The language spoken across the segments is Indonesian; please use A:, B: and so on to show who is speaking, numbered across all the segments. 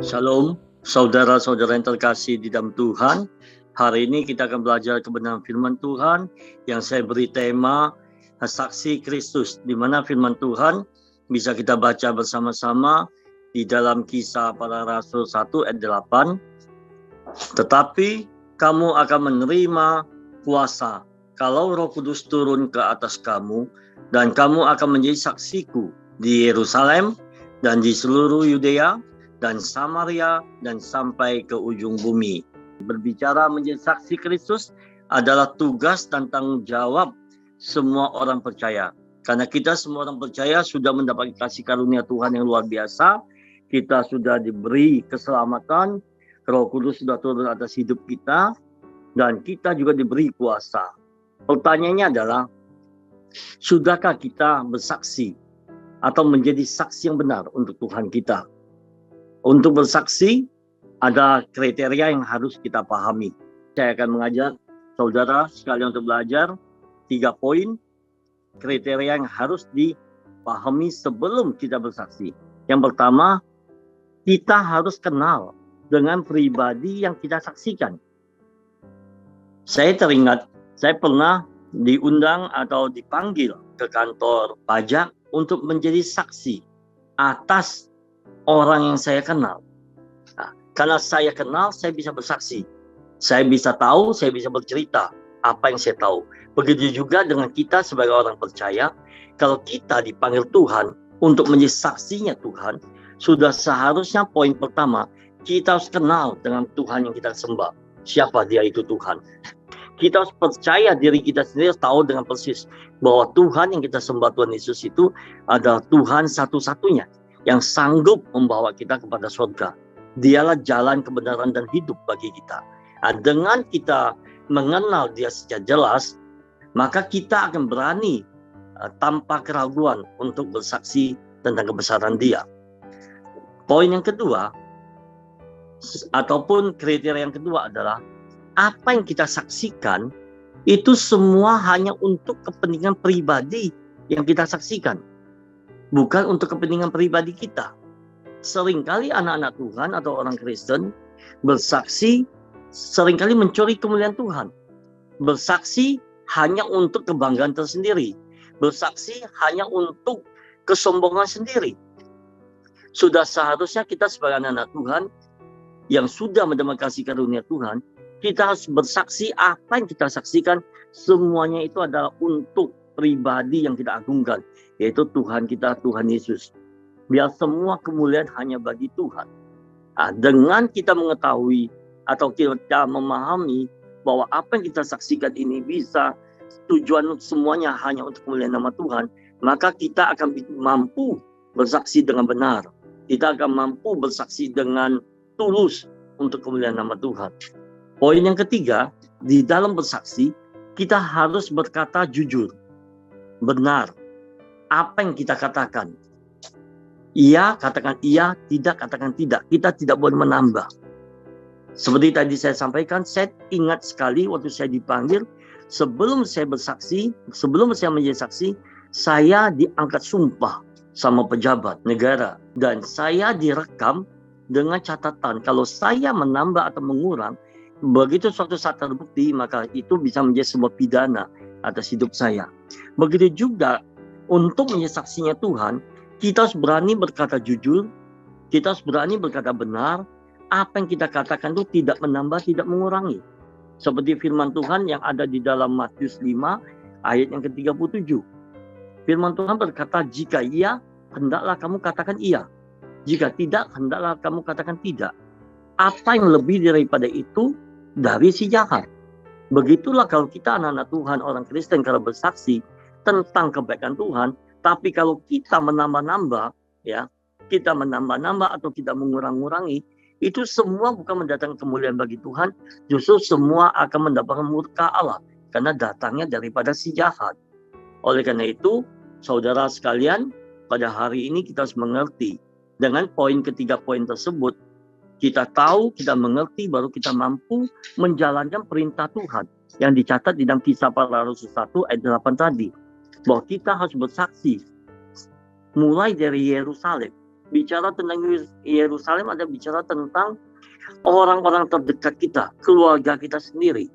A: Shalom, saudara-saudara yang terkasih di dalam Tuhan. Hari ini kita akan belajar kebenaran firman Tuhan yang saya beri tema Saksi Kristus, di mana firman Tuhan bisa kita baca bersama-sama di dalam Kisah Para Rasul 1 ayat 8. Tetapi kamu akan menerima kuasa kalau Roh Kudus turun ke atas kamu, dan kamu akan menjadi saksiku di Yerusalem dan di seluruh Yudea dan Samaria dan sampai ke ujung bumi. Berbicara menjadi saksi Kristus adalah tugas dan tanggung jawab semua orang percaya. Karena kita semua orang percaya sudah mendapat kasih karunia Tuhan yang luar biasa. Kita sudah diberi keselamatan, Roh Kudus sudah turun atas hidup kita, dan kita juga diberi kuasa. Pertanyaannya adalah, sudahkah kita bersaksi atau menjadi saksi yang benar untuk Tuhan kita? Untuk bersaksi, ada kriteria yang harus kita pahami. Saya akan mengajak saudara sekalian untuk belajar 3 poin kriteria yang harus dipahami sebelum kita bersaksi. Yang pertama, kita harus kenal dengan pribadi yang kita saksikan. Saya teringat, saya pernah diundang atau dipanggil ke kantor pajak untuk menjadi saksi atas orang yang saya kenal. Nah, karena saya kenal, saya bisa bersaksi. Saya bisa tahu, saya bisa bercerita apa yang saya tahu. Begitu juga dengan kita sebagai orang percaya, kalau kita dipanggil Tuhan untuk menjadi saksinya Tuhan, sudah seharusnya poin pertama, kita harus kenal dengan Tuhan yang kita sembah. Siapa dia itu Tuhan. Kita harus percaya diri kita sendiri, tahu dengan persis bahwa Tuhan yang kita sembah, Tuhan Yesus itu adalah Tuhan satu-satunya yang sanggup membawa kita kepada surga. Dialah jalan kebenaran dan hidup bagi kita. Nah, dengan kita mengenal dia secara jelas, maka kita akan berani tanpa keraguan untuk bersaksi tentang kebesaran dia. Poin yang kedua, ataupun kriteria yang kedua adalah, apa yang kita saksikan itu semua hanya untuk kepentingan pribadi yang kita saksikan, bukan untuk kepentingan pribadi kita. Seringkali anak-anak Tuhan atau orang Kristen bersaksi seringkali mencuri kemuliaan Tuhan. Bersaksi hanya untuk kebanggaan tersendiri. Bersaksi hanya untuk kesombongan sendiri. Sudah seharusnya kita sebagai anak-anak Tuhan yang sudah mendapat kasih karunia Tuhan, kita harus bersaksi apa yang kita saksikan, semuanya itu adalah untuk pribadi yang kita agungkan, yaitu Tuhan kita, Tuhan Yesus. Biar semua kemuliaan hanya bagi Tuhan. Nah, dengan kita mengetahui atau kita memahami bahwa apa yang kita saksikan ini bisa tujuan semuanya hanya untuk kemuliaan nama Tuhan, maka kita akan mampu bersaksi dengan benar. Kita akan mampu bersaksi dengan tulus untuk kemuliaan nama Tuhan. Poin yang ketiga, di dalam bersaksi, kita harus berkata jujur, benar. Apa yang kita katakan, iya, katakan iya, tidak, katakan tidak. Kita tidak boleh menambah. Seperti tadi saya sampaikan, saya ingat sekali waktu saya dipanggil, sebelum saya bersaksi, sebelum saya menjadi saksi, saya diangkat sumpah sama pejabat negara. Dan saya direkam dengan catatan, kalau saya menambah atau mengurang, begitu suatu saat terbukti, maka itu bisa menjadi sebuah pidana atas hidup saya. Begitu juga untuk menjadi saksinya Tuhan, kita harus berani berkata jujur, kita harus berani berkata benar, apa yang kita katakan itu tidak menambah, tidak mengurangi. Seperti firman Tuhan yang ada di dalam Matius 5 ayat yang ke-37. Firman Tuhan berkata, jika iya, hendaklah kamu katakan iya. Jika tidak, hendaklah kamu katakan tidak. Apa yang lebih daripada itu dari si jahat. Begitulah kalau kita anak-anak Tuhan, orang Kristen, kalau bersaksi tentang kebaikan Tuhan, tapi kalau kita menambah-nambah, ya, kita menambah-nambah atau kita mengurang-ngurangi, itu semua bukan mendatangkan kemuliaan bagi Tuhan, justru semua akan mendapatkan murka Allah, karena datangnya daripada si jahat. Oleh karena itu, saudara sekalian, pada hari ini kita harus mengerti, dengan poin ketiga poin tersebut, kita tahu, kita mengerti, baru kita mampu menjalankan perintah Tuhan yang dicatat di dalam Kisah Para Rasul 1 ayat 8 tadi. Bahwa kita harus bersaksi mulai dari Yerusalem bicara tentang Yerusalem ada bicara tentang orang-orang terdekat kita, keluarga kita sendiri.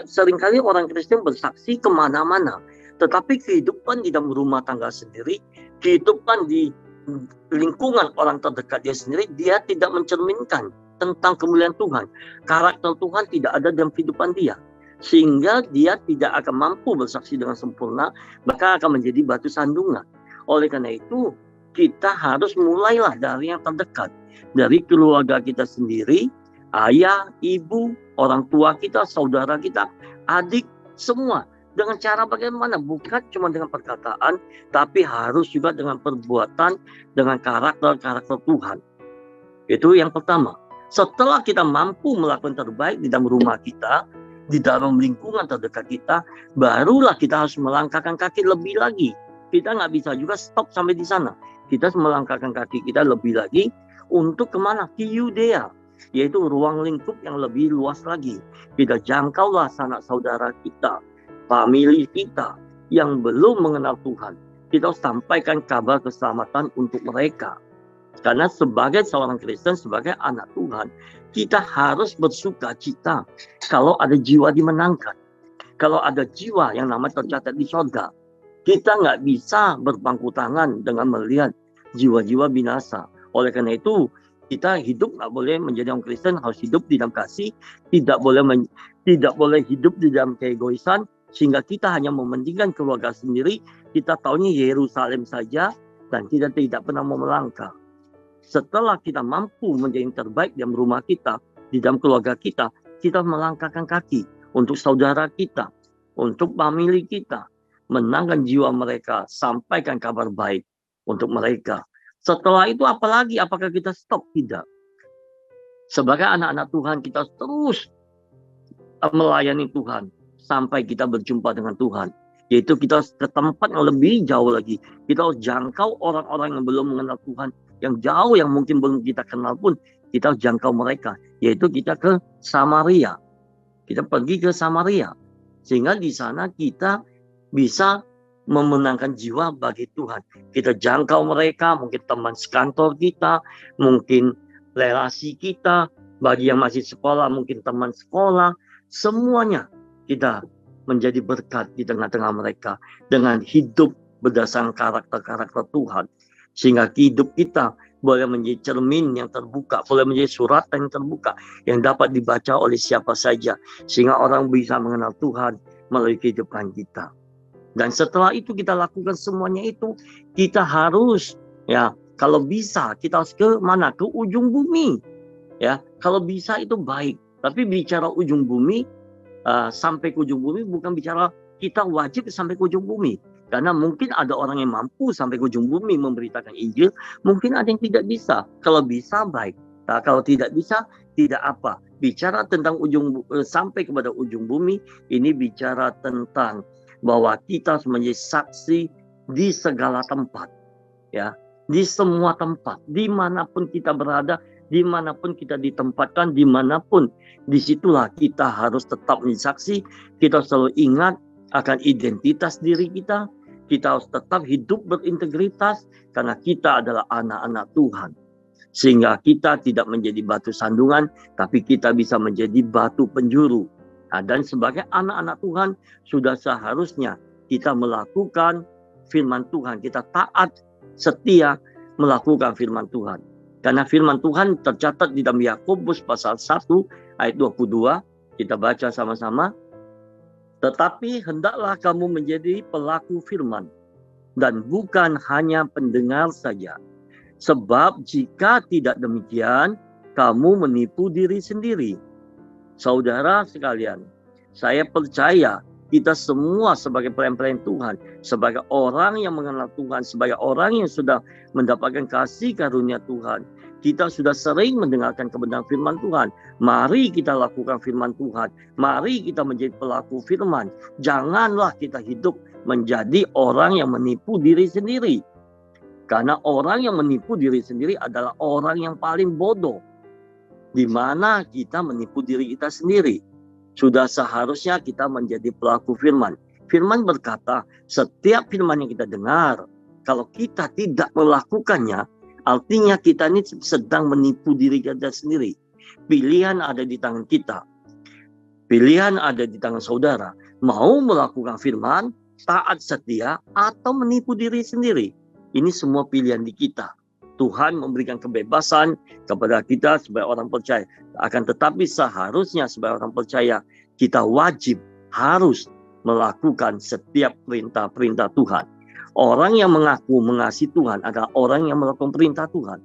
A: Seringkali orang Kristen bersaksi kemana-mana, tetapi kehidupan di dalam rumah tangga sendiri, kehidupan di lingkungan orang terdekat dia sendiri, dia tidak mencerminkan tentang kemuliaan Tuhan. Karakter Tuhan tidak ada dalam kehidupan dia, sehingga dia tidak akan mampu bersaksi dengan sempurna, bahkan akan menjadi batu sandungan. Oleh karena itu, kita harus mulailah dari yang terdekat, dari keluarga kita sendiri, ayah, ibu, orang tua kita, saudara kita, adik, semua. Dengan cara bagaimana? Bukan cuma dengan perkataan, tapi harus juga dengan perbuatan, dengan karakter Tuhan. Itu yang pertama. Setelah kita mampu melakukan terbaik di dalam rumah kita, di dalam lingkungan terdekat kita, barulah kita harus melangkahkan kaki lebih lagi. Kita nggak bisa juga stop sampai di sana. Kita harus melangkahkan kaki kita lebih lagi untuk kemana? Ke Yudea, yaitu ruang lingkup yang lebih luas lagi. Kita jangkaulah sanak saudara kita, famili kita yang belum mengenal Tuhan. Kita harus sampaikan kabar keselamatan untuk mereka. Karena sebagai seorang Kristen, sebagai anak Tuhan, kita harus bersuka cita kalau ada jiwa dimenangkan. Kalau ada jiwa yang namanya tercatat di surga. Kita nggak bisa berpangku tangan dengan melihat jiwa-jiwa binasa. Oleh karena itu, kita hidup nggak boleh menjadi orang Kristen, harus hidup di dalam kasih, tidak boleh hidup di dalam keegoisan, sehingga kita hanya mementingkan keluarga sendiri. Kita tahunya Yerusalem saja, dan kita tidak pernah mau melangkah. Setelah kita mampu menjadi yang terbaik dalam rumah kita, di dalam keluarga kita melangkahkan kaki untuk saudara kita, untuk famili kita, menangkan jiwa mereka, sampaikan kabar baik untuk mereka. Setelah itu apalagi? Apakah kita stop? Tidak. Sebagai anak-anak Tuhan, kita terus melayani Tuhan sampai kita berjumpa dengan Tuhan. Yaitu kita ke tempat yang lebih jauh lagi. Kita harus jangkau orang-orang yang belum mengenal Tuhan, yang jauh, yang mungkin belum kita kenal pun, kita harus jangkau mereka. Yaitu kita ke Samaria. Kita pergi ke Samaria. Sehingga di sana kita bisa memenangkan jiwa bagi Tuhan. Kita jangkau mereka, mungkin teman sekantor kita, mungkin relasi kita, bagi yang masih sekolah, mungkin teman sekolah, semuanya kita menjadi berkat di tengah-tengah mereka dengan hidup berdasarkan karakter Tuhan. Sehingga hidup kita boleh menjadi cermin yang terbuka, boleh menjadi surat yang terbuka, yang dapat dibaca oleh siapa saja. Sehingga orang bisa mengenal Tuhan melalui kehidupan kita. Dan setelah itu kita lakukan semuanya itu, kita harus, ya, kalau bisa kita harus ke mana? Ke ujung bumi. Ya, kalau bisa itu baik. Tapi bicara ujung bumi, sampai ke ujung bumi bukan bicara kita wajib sampai ke ujung bumi. Karena mungkin ada orang yang mampu sampai ke ujung bumi memberitakan Injil, mungkin ada yang tidak bisa. Kalau bisa baik. Nah, kalau tidak bisa, tidak apa. Bicara tentang sampai kepada ujung bumi, ini bicara tentang bahwa kita harus menjadi saksi di segala tempat, ya, di semua tempat, dimanapun kita berada, dimanapun kita ditempatkan, dimanapun, disitulah kita harus tetap menjadi saksi. Kita selalu ingat akan identitas diri kita. Kita harus tetap hidup berintegritas karena kita adalah anak-anak Tuhan. Sehingga kita tidak menjadi batu sandungan, tapi kita bisa menjadi batu penjuru. Nah, dan sebagai anak-anak Tuhan, sudah seharusnya kita melakukan firman Tuhan. Kita taat, setia melakukan firman Tuhan. Karena firman Tuhan tercatat di dalam Yakobus pasal 1 ayat 22. Kita baca sama-sama. Tetapi hendaklah kamu menjadi pelaku firman, dan bukan hanya pendengar saja. Sebab jika tidak demikian, kamu menipu diri sendiri. Saudara sekalian, saya percaya kita semua sebagai pelayan-pelayan Tuhan, sebagai orang yang mengenal Tuhan, sebagai orang yang sudah mendapatkan kasih karunia Tuhan, kita sudah sering mendengarkan kebenaran firman Tuhan. Mari kita lakukan firman Tuhan. Mari kita menjadi pelaku firman. Janganlah kita hidup menjadi orang yang menipu diri sendiri. Karena orang yang menipu diri sendiri adalah orang yang paling bodoh. Di mana kita menipu diri kita sendiri. Sudah seharusnya kita menjadi pelaku firman. Firman berkata, setiap firman yang kita dengar, kalau kita tidak melakukannya, Artinya kita ini sedang menipu diri kita sendiri. Pilihan ada di tangan kita. Pilihan ada di tangan saudara. Mau melakukan firman, taat setia, atau menipu diri sendiri. Ini semua pilihan di kita. Tuhan memberikan kebebasan kepada kita sebagai orang percaya. Akan tetapi seharusnya sebagai orang percaya, kita wajib harus melakukan setiap perintah-perintah Tuhan. Orang yang mengaku mengasihi Tuhan adalah orang yang melakukan perintah Tuhan.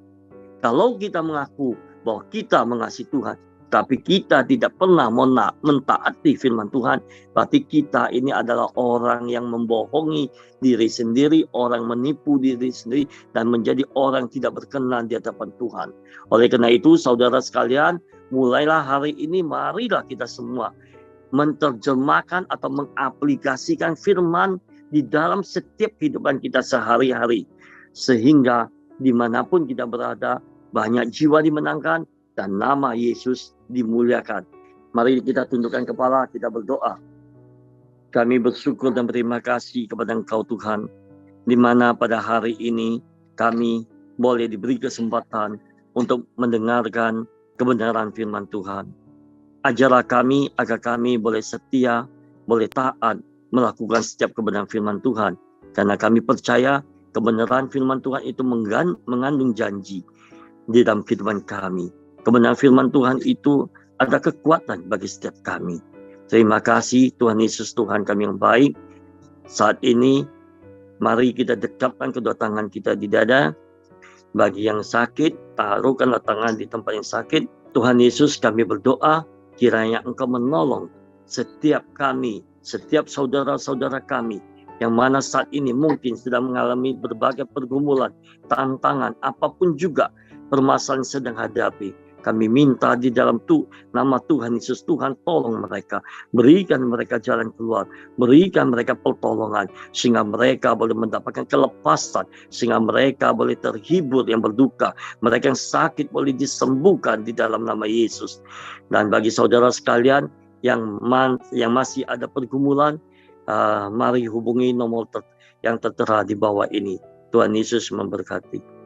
A: Kalau kita mengaku bahwa kita mengasihi Tuhan, tapi kita tidak pernah mentaati firman Tuhan, berarti kita ini adalah orang yang membohongi diri sendiri, orang menipu diri sendiri, dan menjadi orang tidak berkenan di hadapan Tuhan. Oleh karena itu, saudara sekalian, mulailah hari ini, marilah kita semua menerjemahkan atau mengaplikasikan firman di dalam setiap kehidupan kita sehari-hari. Sehingga dimanapun kita berada, banyak jiwa dimenangkan, dan nama Yesus dimuliakan. Mari kita tundukkan kepala, kita berdoa. Kami bersyukur dan berterima kasih kepada Engkau Tuhan, di mana pada hari ini kami boleh diberi kesempatan untuk mendengarkan kebenaran firman Tuhan. Ajarlah kami agar kami boleh setia, boleh taat, melakukan setiap kebenaran firman Tuhan. Karena kami percaya kebenaran firman Tuhan itu mengandung janji di dalam kehidupan kami. Kebenaran firman Tuhan itu ada kekuatan bagi setiap kami. Terima kasih Tuhan Yesus, Tuhan kami yang baik. Saat ini, mari kita dekapkan kedua tangan kita di dada. Bagi yang sakit, taruhkanlah tangan di tempat yang sakit. Tuhan Yesus, kami berdoa, kiranya Engkau menolong setiap kami, setiap saudara-saudara kami, yang mana saat ini mungkin sedang mengalami berbagai pergumulan, tantangan, apapun juga permasalahan yang sedang hadapi. Kami minta di dalam nama Tuhan Yesus, Tuhan tolong mereka. Berikan mereka jalan keluar. Berikan mereka pertolongan. Sehingga mereka boleh mendapatkan kelepasan. Sehingga mereka boleh terhibur yang berduka. Mereka yang sakit boleh disembuhkan di dalam nama Yesus. Dan bagi saudara sekalian yang masih ada pergumulan, mari hubungi nomor yang tertera di bawah ini. Tuhan Yesus memberkati.